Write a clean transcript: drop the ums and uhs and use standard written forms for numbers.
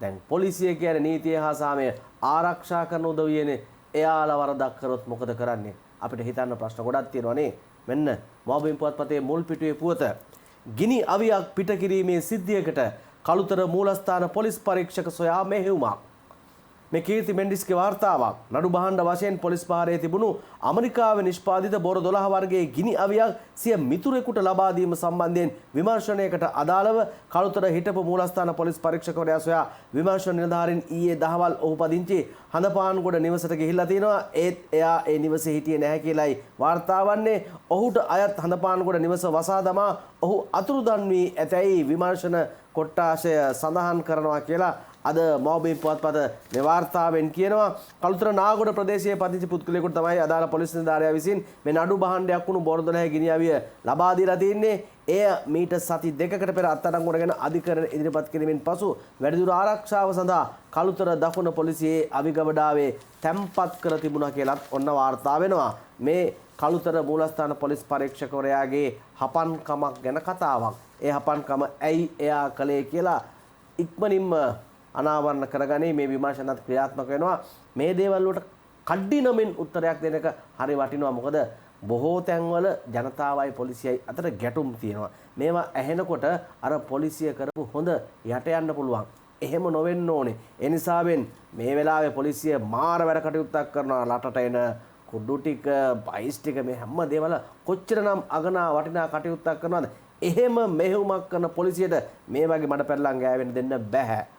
දැන් පොලිසිය කියන්නේ නීතිය හා සාමය ආරක්ෂා කරන උදවියනේ. එයාලා වරදක් කරොත් මොකද කරන්නේ? අපිට හිතන්න ප්‍රශ්න ගොඩක් තියෙනවා නේ. මෙන්න මවබිම් පුවත්පතේ මුල් පිටුවේ පුවත. ගිනි අවියක් පිට කිරීමේ සිද්ධියකට කළුතර මූලස්ථාන පොලිස් පරීක්ෂක සොයා මෙහෙයුමක්. මේ කීර්ති මෙන්ඩිස්ගේ වාර්තාවක්. නඩු බහඬ වශයෙන් පොලිස් භාරයේ තිබුණු ඇමරිකාවේ නිෂ්පාදිත බොර 12 වර්ගයේ ගිනි අවියක් සිය මිතුරෙකුට ලබා දීම සම්බන්ධයෙන් විමර්ශනයකට අදාළව කළුතර හිටපු මූලස්ථාන පොලිස් පරීක්ෂකවරයා සොයා විමර්ශන නිලධාරීන් ඊයේ දහවල් ඔහු පදිංචි හඳපාන්ගොඩ නිවසට ගිහිල්ලා තිනවා. ඒත් එයා ඒ නිවසේ හිටියේ නැහැ කියලායි වාර්තා වන්නේ. ඔහුට අයත් හඳපාන්ගොඩ නිවස වසා දමා ඔහු අතුරුදන් වී ඇතැයි විමර්ශන කොට්ටාශය සඳහන් කරනවා කියලා අද මවබිම් පුවත්පත මේ වාර්තාවෙන් කියනවා. කළුතර නාගොඩ ප්‍රදේශයේ පදිංචි පුද්ගලයෙකුට තමයි අදාළ පොලිස් නිලධාරියා විසින් මේ නඩු බහඬයක් වුණු බොර 12 ගිනි අවිය ලබා දීලා තින්නේ. එය මීට සති දෙකකට පෙර අත්අඩංගුවටගෙන අධිකරණ ඉදිරිපත් කිරීමෙන් පසු වැඩිදුර ආරක්ෂාව සඳහා කළුතර දකුණ පොලිසියේ අවිගබඩාවේ තැන්පත් කර තිබුණා කියලත් ඔන්න වාර්තා වෙනවා. මේ කළුතර මූලස්ථාන පොලිස් පරීක්ෂකවරයාගේ හපන්කමක් ගැන කතාවක්. ඒ හපන්කම ඇයි එයා කළේ කියලා ඉක්මනින්ම අනාවරණ කරගන්නේ මේ විමර්ශනත් ක්‍රියාත්මක වෙනවා. මේ දේවල් වලට කඩිනමින් උත්තරයක් දෙන එක හරි වටිනවා. මොකද බොහෝ තැන්වල ජනතාවයි පොලිසියයි අතර ගැටුම් තියෙනවා. මේවා ඇහෙනකොට අර පොලිසිය කරපු හොඳ යට යන්න පුළුවන්. එහෙම නොවෙන්න ඕනේ. ඒ නිසාවෙන් මේ වෙලාවේ පොලිසිය මාර වැඩ කටයුත්තක් කරනවා. රටට එන කුඩු ටික, බයිස් ටික මේ හැම දේවල් කොච්චරනම් අගනා වටිනා කටයුත්තක් කරනවද? එහෙම මෙහෙයුමක් කරන පොලිසියට මේ වගේ මඩ පැටලන් ගෑවෙන්න දෙන්න බෑ.